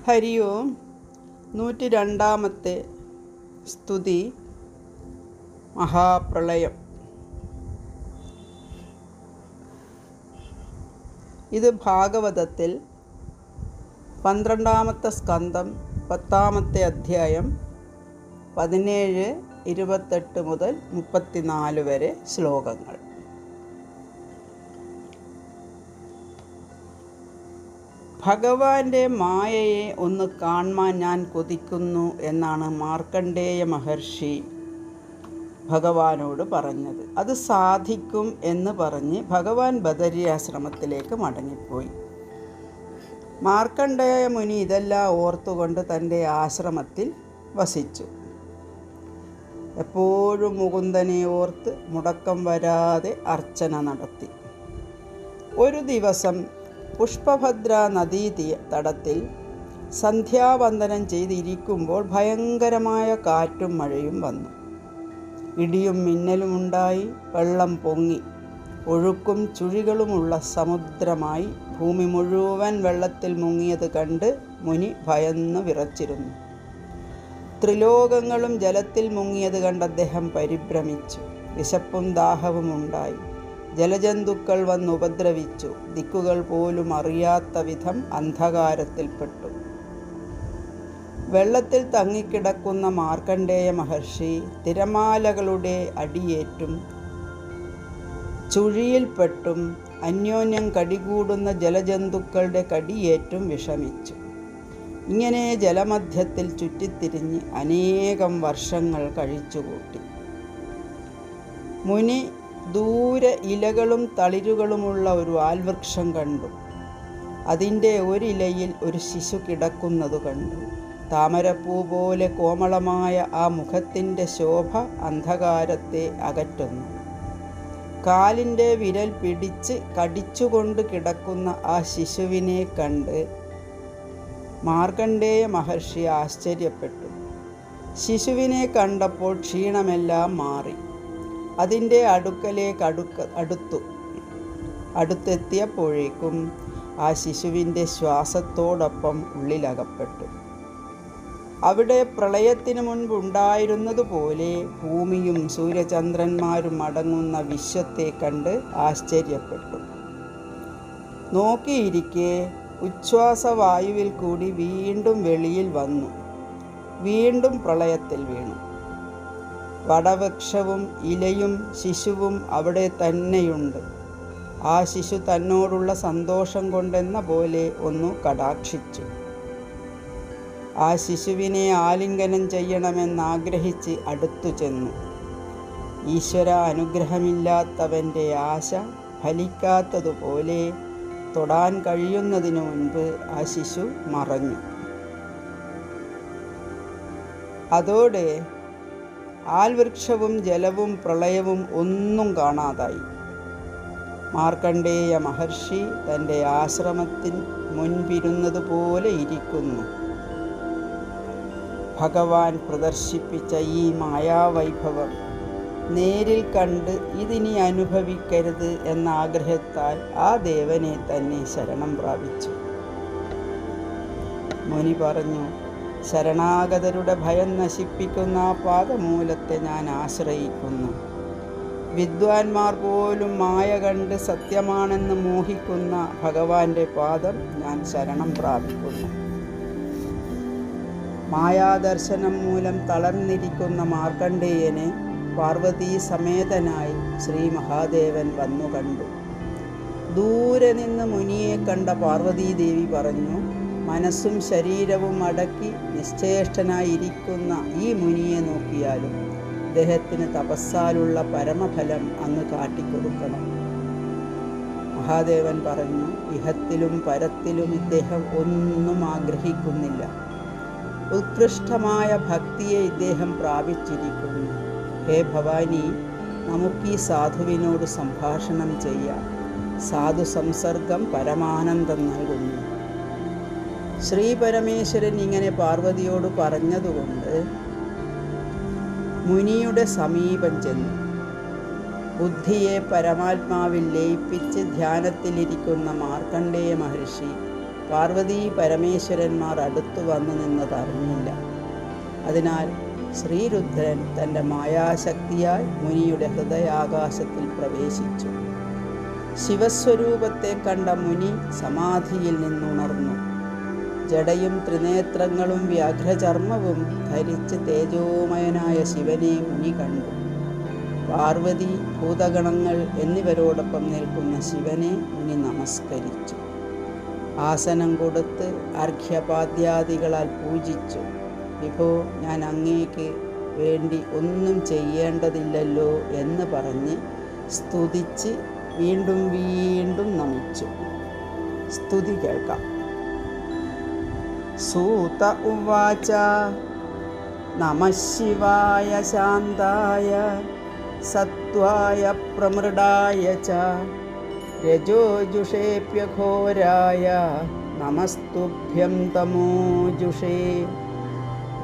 ഹരി ഓം. 102-ാമത്തെ സ്തുതി മഹാപ്രളയം. ഇത് ഭാഗവതത്തിൽ 12-ാമത്തെ സ്കന്ധം 10-ാമത്തെ അധ്യായം 17, 28 മുതൽ 34 വരെ ശ്ലോകങ്ങൾ. ഭഗവാന്റെ മായയെ ഒന്ന് കാണാൻ ഞാൻ കൊതിക്കുന്നു എന്നാണ് മാർക്കണ്ഡേയ മഹർഷി ഭഗവാനോട് പറഞ്ഞത്. അത് സാധിക്കും എന്ന് പറഞ്ഞ് ഭഗവാൻ ബദരിയാശ്രമത്തിലേക്ക് മടങ്ങിപ്പോയി. മാർക്കണ്ഡേയ മുനി ഇതെല്ലാം ഓർത്തുകൊണ്ട് തൻ്റെ ആശ്രമത്തിൽ വസിച്ചു. എപ്പോഴും മുകുന്ദനെ ഓർത്ത് മുടക്കം വരാതെ അർച്ചന നടത്തി. ഒരു ദിവസം പുഷ്പഭദ്ര നദീ തടത്തിൽ സന്ധ്യാവന്ദനം ചെയ്തിരിക്കുമ്പോൾ ഭയങ്കരമായ കാറ്റും മഴയും വന്നു. ഇടിയും മിന്നലും ഉണ്ടായി. വെള്ളം പൊങ്ങി ഒഴുക്കും ചുഴികളുമുള്ള സമുദ്രമായി ഭൂമി മുഴുവൻ വെള്ളത്തിൽ മുങ്ങിയത് കണ്ട് മുനി ഭയന്ന് വിറച്ചിരുന്നു. ത്രിലോകങ്ങളും ജലത്തിൽ മുങ്ങിയത് കണ്ട് അദ്ദേഹം പരിഭ്രമിച്ചു. വിശപ്പും ദാഹവും ഉണ്ടായി. ജലജന്തുക്കൾ വന്ന് ഉപദ്രവിച്ചു. ദിക്കുകൾ പോലും അറിയാത്ത വിധം അന്ധകാരത്തിൽപ്പെട്ടു. വെള്ളത്തിൽ തങ്ങിക്കിടക്കുന്ന മാർക്കണ്ഡേയ മഹർഷി തിരമാലകളുടെ അടിയേറ്റും ചുഴിയിൽപ്പെട്ടും അന്യോന്യം കടികൂടുന്ന ജലജന്തുക്കളുടെ കടിയേറ്റും വിഷമിച്ചു. ഇങ്ങനെ ജലമധ്യത്തിൽ ചുറ്റിത്തിരിഞ്ഞ് അനേകം വർഷങ്ങൾ കഴിച്ചുകൂട്ടി. മുനി ദൂരെ ഇലകളും തളിരുകളുമുള്ള ഒരു ആൽവൃക്ഷം കണ്ടു. അതിൻ്റെ ഒരിലയിൽ ഒരു ശിശു കിടക്കുന്നത് കണ്ടു. താമരപ്പൂ പോലെ കോമളമായ ആ മുഖത്തിൻ്റെ ശോഭ അന്ധകാരത്തെ അകറ്റുന്നു. കാലിൻ്റെ വിരൽ പിടിച്ച് കടിച്ചുകൊണ്ട് കിടക്കുന്ന ആ ശിശുവിനെ കണ്ട് മാർക്കണ്ഡേയ മഹർഷി ആശ്ചര്യപ്പെട്ടു. ശിശുവിനെ കണ്ടപ്പോൾ ക്ഷീണമെല്ലാം മാറി. അതിൻ്റെ അടുക്കലേക്ക് അടുത്തെത്തിയപ്പോഴേക്കും ആ ശിശുവിൻ്റെ ശ്വാസത്തോടൊപ്പം ഉള്ളിലകപ്പെട്ടു. അവിടെ പ്രളയത്തിനു മുൻപുണ്ടായിരുന്നതുപോലെ ഭൂമിയും സൂര്യചന്ദ്രന്മാരും അടങ്ങുന്ന വിശ്വത്തെ കണ്ട് ആശ്ചര്യപ്പെട്ടു. നോക്കിയിരിക്കെ ഉച്ഛ്വാസവായുവിൽ കൂടി വീണ്ടും വെളിയിൽ വന്നു. വീണ്ടും പ്രളയത്തിൽ വീണു. വടവൃക്ഷവും ഇലയും ശിശുവും അവിടെ തന്നെയുണ്ട്. ആ ശിശു തന്നോടുള്ള സന്തോഷം കൊണ്ടെന്ന പോലെ ഒന്ന് കടാക്ഷിച്ചു. ആ ശിശുവിനെ ആലിംഗനം ചെയ്യണമെന്നാഗ്രഹിച്ച് അടുത്തു ചെന്നു. ഈശ്വര അനുഗ്രഹമില്ലാത്തവൻ്റെ ആശ ഫലിക്കാത്തതുപോലെ തൊടാൻ കഴിയുന്നതിനു മുൻപ് ആ ശിശു മറഞ്ഞു. അതോടെ ആൽവൃക്ഷവും ജലവും പ്രളയവും ഒന്നും കാണാതായി. മാർക്കണ്ഡേയ മഹർഷി തൻ്റെ ആശ്രമത്തിൽ മുൻപിരുന്നതുപോലെ ഇരിക്കുന്നു. ഭഗവാൻ പ്രദർശിപ്പിച്ച ഈ മായാവൈഭവം നേരിൽ കണ്ട് ഇതിനി അനുഭവിക്കരുത് എന്ന ആഗ്രഹത്താൽ ആ ദേവനെ തന്നെ ശരണം പ്രാപിച്ചു. മുനി പറഞ്ഞു, ശരണാഗതരുടെ ഭയം നശിപ്പിക്കുന്ന ആ പാദമൂലത്തെ ഞാൻ ആശ്രയിക്കുന്നു. വിദ്വാൻമാർ പോലും മായ കണ്ട് സത്യമാണെന്ന് മോഹിക്കുന്ന ഭഗവാന്റെ പാദം ഞാൻ ശരണം പ്രാപിക്കുന്നു. മായാദർശനം മൂലം തളർന്നിരിക്കുന്ന മാർക്കണ്ഡേയനെ പാർവതീ സമേതനായി ശ്രീ മഹാദേവൻ വന്നു കണ്ടു. ദൂരെ നിന്ന് മുനിയെ കണ്ട പാർവതീദേവി പറഞ്ഞു, മനസ്സും ശരീരവും അടക്കി നിശ്ചേഷ്ടനായിരിക്കുന്ന ഈ മുനിയെ നോക്കിയാലും അദ്ദേഹത്തിന് തപസ്സാലുള്ള പരമഫലം അങ്ങ് കാട്ടിക്കൊടുക്കണം. മഹാദേവൻ പറഞ്ഞു, ഇഹത്തിലും പരത്തിലും ഇദ്ദേഹം ഒന്നും ആഗ്രഹിക്കുന്നില്ല. ഉത്കൃഷ്ടമായ ഭക്തിയെ ഇദ്ദേഹം പ്രാപിച്ചിരിക്കുന്നു. ഹേ ഭവാനി, നമുക്കീ സാധുവിനോട് സംഭാഷണം ചെയ്യാം. സാധു സംസർഗം പരമാനന്ദം നൽകുന്നു. ശ്രീ പരമേശ്വരൻ ഇങ്ങനെ പാർവതിയോട് പറഞ്ഞതുകൊണ്ട് മുനിയുടെ സമീപം ചെന്നു. ബുദ്ധിയെ പരമാത്മാവിൽ ലയിപ്പിച്ച് ധ്യാനത്തിലിരിക്കുന്ന മാർക്കണ്ഡേയ മഹർഷി പാർവതീ പരമേശ്വരന്മാർ അടുത്തു വന്നു നിന്നതറിഞ്ഞില്ല. അതിനാൽ ശ്രീരുദ്രൻ തൻ്റെ മായാശക്തിയാൽ മുനിയുടെ ഹൃദയാകാശത്തിൽ പ്രവേശിച്ചു. ശിവസ്വരൂപത്തെ കണ്ട മുനി സമാധിയിൽ നിന്നുണർന്നു. ജടയും ത്രിനേത്രങ്ങളും വ്യാഘ്രചർമ്മവും ധരിച്ച് തേജോമയനായ ശിവനെ മുനി കണ്ടു. പാർവതി, ഭൂതഗണങ്ങൾ എന്നിവരോടൊപ്പം നിൽക്കുന്ന ശിവനെ മുനി നമസ്കരിച്ചു. ആസനം കൊടുത്ത് അർഘ്യപാദ്യാദികളാൽ പൂജിച്ചു. വിഭോ, ഞാൻ അങ്ങേക്ക് വേണ്ടി ഒന്നും ചെയ്യേണ്ടതില്ലല്ലോ എന്ന് പറഞ്ഞ് സ്തുതിച്ച് വീണ്ടും വീണ്ടും നമിച്ചു. സ്തുതി കേൾക്കാം. സൂത ഉവാച നമഃ ശിവായ ശാന്തായ സത്വായ പ്രമൃഡായ ച രജോജുഷേപ്യഘോരായ നമസ്തുഭ്യം തമോജുഷേ.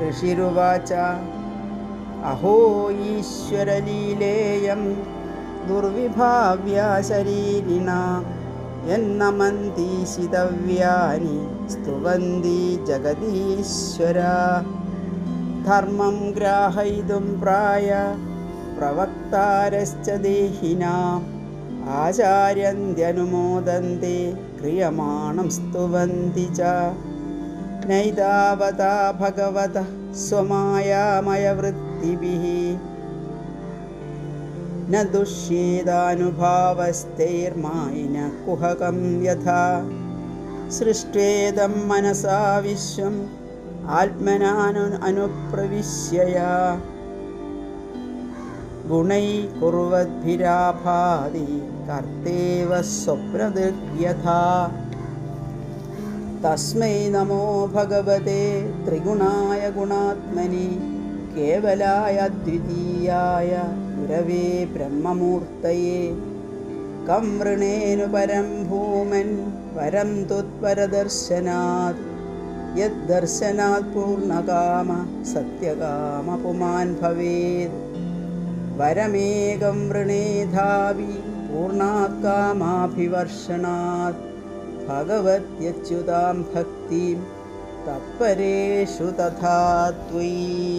ഋഷിരുവാച അഹോ ഈശ്വരലീലേയം ദുർവിഭാവ്യ ശരീരിണാം യന്നമന്തി ശിതവ്യാനി സ്തുവന്തി ജഗദീശ്വര. ധർമ്മം ഗ്രാഹയിതും പ്രായ പ്രവക്താരശ്ച ദേഹിനാം ആചാര്യന്ത്യനുമോദന്തി ക്രിയമാണം സ്തുവന്തി ച. നൈതാവതാ ഭഗവതഃ സ്വമായാമയവൃത്തിഭിഃ ന ദുഷ്യേദാനുഭാവസ്ഥൈർമായിന കുഹകം യഥാ. സൃഷ്ട്വേദം മനസാ വിശ്വം ആത്മനാനുപ്രവിശ്യയാ ഗുണൈ കുർവദ്ഭിരാഭാതി കർത്തേവ സ്വപ്നദൃഗ്യഥാ. തസ്മൈ നമോ ഭഗവതേ ത്രിഗുണായ ഗുണാത്മനി കേവലായ ദ്വിതീയായ ഗുരവേ ബ്രഹ്മമൂർത്തയേ. കം വൃണേനു പരം ഭൂമൻ വരം ത്വത്പരദർശനാത് യദ്ദർശനാത് പൂർണ്ണകാമ സത്യകാമ പുമാൻ ഭവേത്. വരമേകം വൃണേധാവി പൂർണ്ണാത് കാമാഭിവർഷണാത് ഭഗവത്യച്യുതാം ഭക്തിം തത്പരേഷു തഥാ ത്വയി.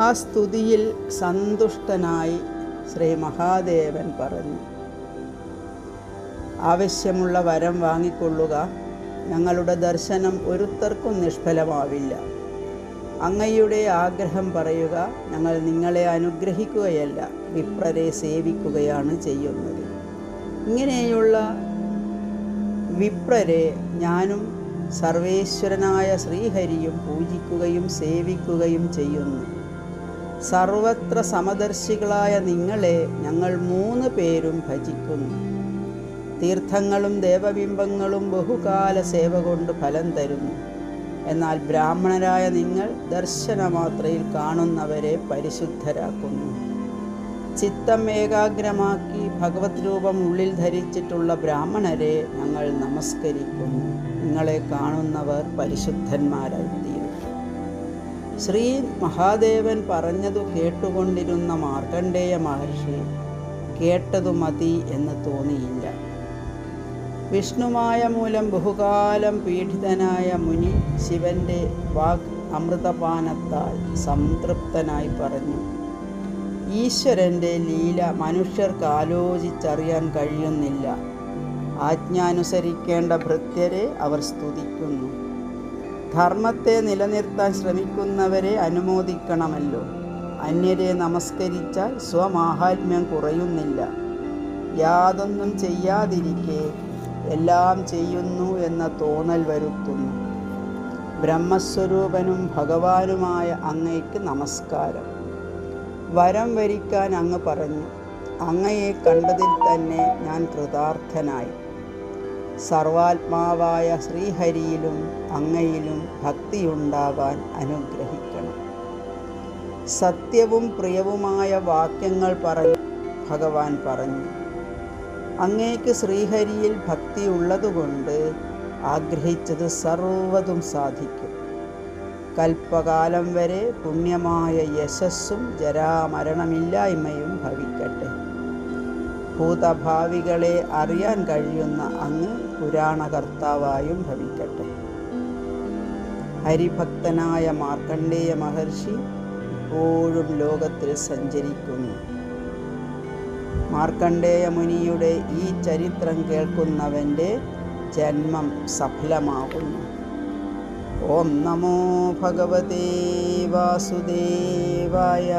ആ സ്തുതിയിൽ സന്തുഷ്ടനായി ശ്രീ മഹാദേവൻ പറഞ്ഞു, ആവശ്യമുള്ള വരം വാങ്ങിക്കൊള്ളുക. ഞങ്ങളുടെ ദർശനം ഒരുത്തർക്കും നിഷ്ഫലമാവില്ല. അങ്ങയുടെ ആഗ്രഹം പറയുക. ഞങ്ങൾ നിങ്ങളെ അനുഗ്രഹിക്കുകയല്ല, വിപ്രരെ സേവിക്കുകയാണ് ചെയ്യുന്നത്. ഇങ്ങനെയുള്ള വിപ്രരെ ഞാനും സർവേശ്വരനായ ശ്രീഹരിയും പൂജിക്കുകയും സേവിക്കുകയും ചെയ്യുന്നു. സർവത്ര സമദർശികളായ നിങ്ങളെ ഞങ്ങൾ 3 പേരും ഭജിക്കുന്നു. തീർത്ഥങ്ങളും ദേവബിംബങ്ങളും ബഹുകാല സേവ കൊണ്ട് ഫലം തരുന്നു. എന്നാൽ ബ്രാഹ്മണരായ നിങ്ങൾ ദർശനമാത്രയിൽ കാണുന്നവരെ പരിശുദ്ധരാക്കുന്നു. ചിത്തം ഏകാഗ്രമാക്കി ഭഗവത് രൂപം ഉള്ളിൽ ധരിച്ചിട്ടുള്ള ബ്രാഹ്മണരെ ഞങ്ങൾ നമസ്കരിക്കുന്നു. നിങ്ങളെ കാണുന്നവർ പരിശുദ്ധന്മാരായിത്തീരും. ശ്രീ മഹാദേവൻ പറഞ്ഞതു കേട്ടുകൊണ്ടിരുന്ന മാർക്കണ്ഡേയ മഹർഷി കേട്ടതു മതി എന്ന് തോന്നിയില്ല. വിഷ്ണുമായ മൂലം ബഹുകാലം പീഡിതനായ മുനി ശിവന്റെ വാഗ് അമൃതപാനത്താൽ സംതൃപ്തനായി പറഞ്ഞു, ഈശ്വരൻ്റെ ലീല മനുഷ്യർക്ക് ആലോചിച്ചറിയാൻ കഴിയുന്നില്ല. ആജ്ഞാനുസരിക്കേണ്ട ഭൃത്യരെ അവർ സ്തുതിക്കുന്നു. ധർമ്മത്തെ നിലനിർത്താൻ ശ്രമിക്കുന്നവരെ അനുമോദിക്കണമല്ലോ. അന്യരെ നമസ്കരിച്ചാൽ സ്വമാഹാത്മ്യം കുറയുന്നില്ല. യാതൊന്നും ചെയ്യാതിരിക്കെ എല്ലാം ചെയ്യുന്നു എന്ന തോന്നൽ വരുത്തുന്നു. ബ്രഹ്മസ്വരൂപനും ഭഗവാനുമായ അങ്ങയ്ക്ക് നമസ്കാരം. വരം വരിക്കാൻ അങ്ങ് പറഞ്ഞു. അങ്ങയെ കണ്ടതിൽ തന്നെ ഞാൻ കൃതാർത്ഥനായി. സർവാത്മാവായ ശ്രീഹരിയിലും അങ്ങയിലും ഭക്തിയുണ്ടാകാൻ അനുഗ്രഹിക്കണം. സത്യവും പ്രിയവുമായ വാക്യങ്ങൾ പറഞ്ഞ് ഭഗവാൻ പറഞ്ഞു, അങ്ങേക്ക് ശ്രീഹരിയിൽ ഭക്തി ഉള്ളതുകൊണ്ട് ആഗ്രഹിച്ചത് സർവ്വതും സാധിക്കും. കൽപ്പകാലം വരെ പുണ്യമായ യശസ്സും ജരാമരണമില്ലായ്മയും ഭവിക്കട്ടെ. ഭൂതഭാവികളെ അറിയാൻ കഴിയുന്ന അങ്ങ് പുരാണകർത്താവായും ഭവിക്കട്ടെ. ഹരിഭക്തനായ മാർക്കണ്ഡേയ മഹർഷി ഇപ്പോഴും ലോകത്തിൽ സഞ്ചരിക്കുന്നു. മാർക്കണ്ഡേയ മുനിയുടെ ഈ ചരിത്രം കേൾക്കുന്നവൻ്റെ ജന്മം സഫലമാകുന്നു. ഓം നമോ ഭഗവതേ വാസുദേവായ.